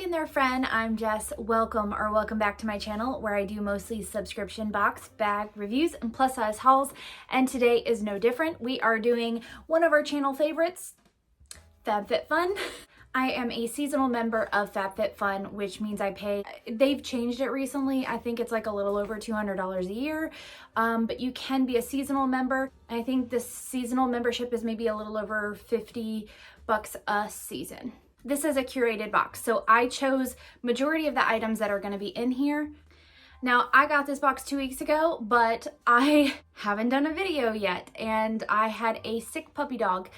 again there, friend. I'm Jess. Welcome back to my channel where I do mostly subscription box, bag reviews, and plus size hauls. And today is no different. We are doing one of our channel favorites, FabFitFun. I am a seasonal member of FabFitFun, which means I pay, they've changed it recently. I think it's like a little over $200 a year, but you can be a seasonal member. I think this seasonal membership is maybe a little over $50 a season. This is a curated box, so I chose majority of the items that are going to be in here. Now, I got this box 2 weeks ago, but I haven't done a video yet, and I had a sick puppy dog.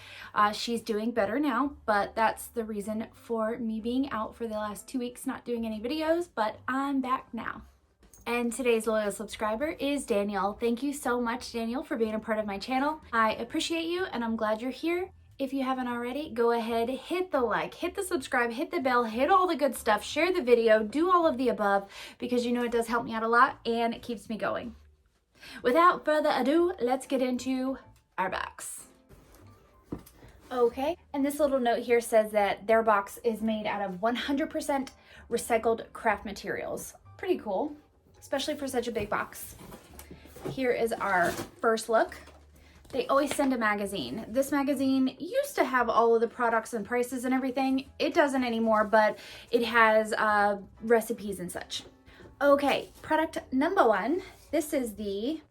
She's doing better now, but that's the reason for me being out for the last 2 weeks, not doing any videos, but I'm back now. And today's loyal subscriber is Danielle. Thank you so much, Danielle, for being a part of my channel. I appreciate you, and I'm glad you're here. If you haven't already, go ahead, hit the like, hit the subscribe, hit the bell, hit all the good stuff, share the video, do all of the above, because you know it does help me out a lot and it keeps me going. Without further ado, let's get into our box. Okay, and this little note here says that their box is made out of 100% recycled craft materials. Pretty cool, especially for such a big box. Here is our first look. They always send a magazine. This magazine used to have all of the products and prices and everything. It doesn't anymore, but it has recipes and such. Okay, product number one. This is the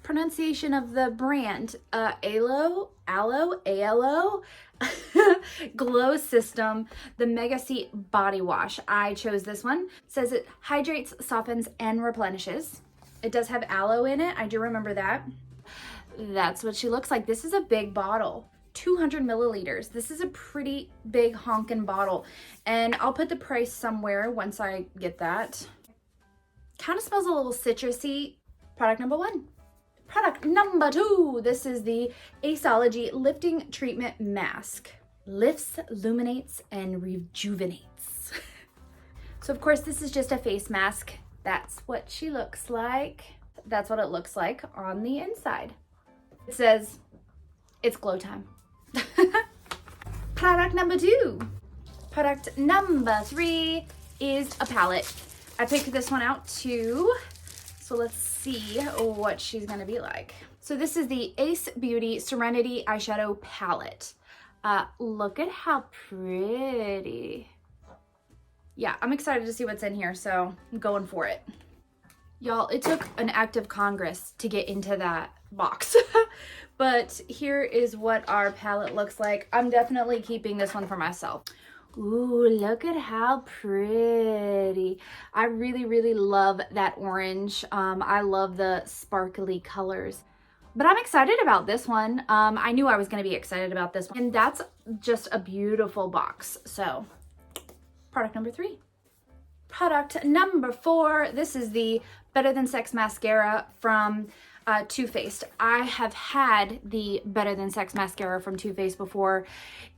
pronunciation of the brand, Aloe, Glow System, the Mega Seat Body Wash. I chose this one. It says it hydrates, softens, and replenishes. It does have aloe in it. I do remember that. That's what she looks like. This is a big bottle, 200 milliliters. This is a pretty big honkin' bottle. And I'll put the price somewhere once I get that. Kind of smells a little citrusy. Product number one. Product number two. This is the Aceology Lifting Treatment Mask. Lifts, illuminates, and rejuvenates. So of course this is just a face mask. That's what she looks like. That's what it looks like on the inside. It says it's glow time. Product number two. Product number three is a palette. I picked this one out too. So let's see what she's gonna be like. So this is the Ace Beauty Serenity Eyeshadow Palette. Look at how pretty. Yeah, I'm excited to see what's in here, so I'm going for it. Y'all, it took an act of Congress to get into that box. But here is what our palette looks like. I'm definitely keeping this one for myself. Ooh, look at how pretty. I really, really love that orange. I love the sparkly colors. But I'm excited about this one. I knew I was gonna be excited about this one. And that's just a beautiful box, so. Product number three. Product number four. This is the Better Than Sex mascara from Too Faced. I have had the Better Than Sex mascara from Too Faced before,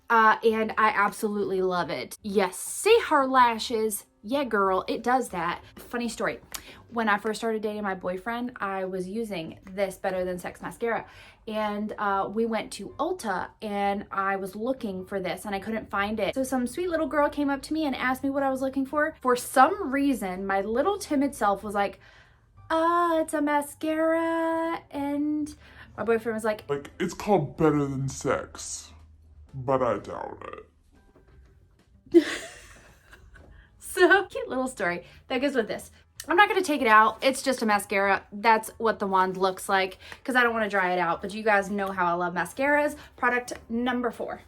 and I absolutely love it. Yes, see her lashes. Yeah, girl, it does that. Funny story. When I first started dating my boyfriend, I was using this Better Than Sex mascara, and we went to Ulta, and I was looking for this, and I couldn't find it. So some sweet little girl came up to me and asked me what I was looking for. For some reason, my little timid self was like, it's a mascara, and my boyfriend was like, it's called Better Than Sex, but I doubt it. So, cute little story that goes with this. I'm not going to take it out. It's just a mascara. That's what the wand looks like because I don't want to dry it out. But you guys know how I love mascaras. Product number four.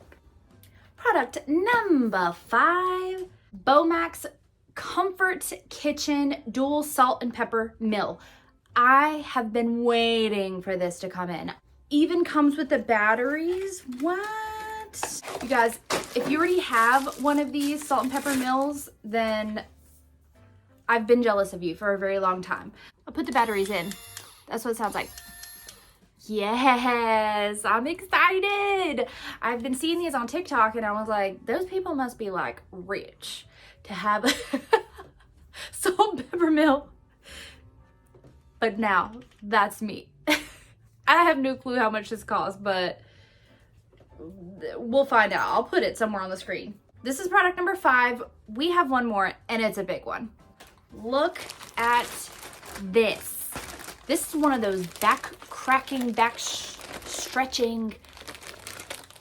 Product number five. Bomax Comfort Kitchen Dual Salt and Pepper Mill. I have been waiting for this to come in. Even comes with the batteries. What? You guys, if you already have one of these salt and pepper mills, then I've been jealous of you for a very long time. I'll put the batteries in. That's what it sounds like. Yes, I'm excited. I've been seeing these on TikTok and I was like, those people must be like rich to have salt and pepper mill. But now that's me. I have no clue how much this costs, but we'll find out. I'll put it somewhere on the screen. This is product number 5. We have one more, and it's a big one. Look at this. This is one of those back cracking, back stretching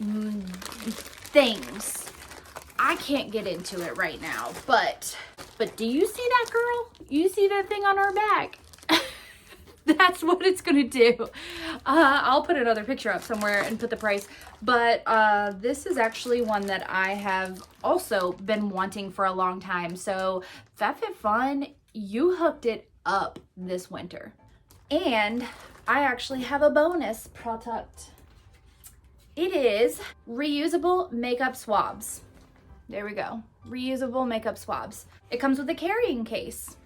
things. I can't get into it right now, but do you see that, girl? You see that thing on her back? That's what it's gonna do. I'll put another picture up somewhere and put the price, but this is actually one that I have also been wanting for a long time. So FabFitFun, you hooked it up this winter. And I actually have a bonus product. It is reusable makeup swabs. There we go. Reusable makeup swabs. It comes with a carrying case.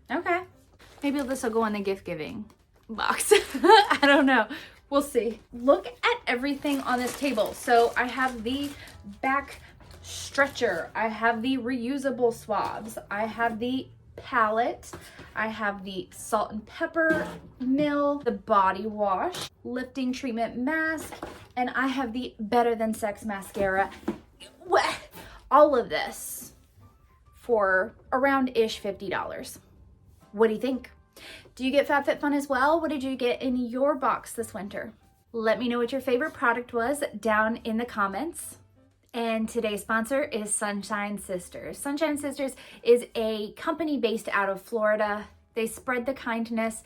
Okay. Maybe this will go in the gift giving box. I don't know. We'll see. Look at everything on this table. So I have the back stretcher. I have the reusable swabs. I have the palette. I have the salt and pepper mill, the body wash, lifting treatment mask, and I have the Better Than Sex mascara. All of this for around-ish $50. What do you think? Do you get FabFitFun as well? What did you get in your box this winter? Let me know what your favorite product was down in the comments. And today's sponsor is Sunshine Sisters. Sunshine Sisters is a company based out of Florida. They spread the kindness.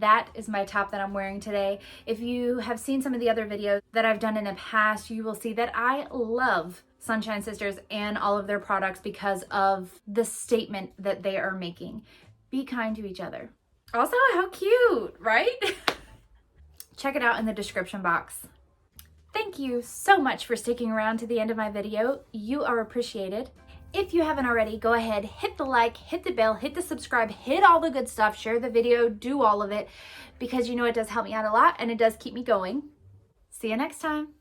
That is my top that I'm wearing today. If you have seen some of the other videos that I've done in the past, you will see that I love Sunshine Sisters and all of their products because of the statement that they are making. Be kind to each other. Also, how cute, right? Check it out in the description box. Thank you so much for sticking around to the end of my video. You are appreciated. If you haven't already, go ahead, hit the like, hit the bell, hit the subscribe, hit all the good stuff, share the video, do all of it, because you know it does help me out a lot and it does keep me going. See you next time.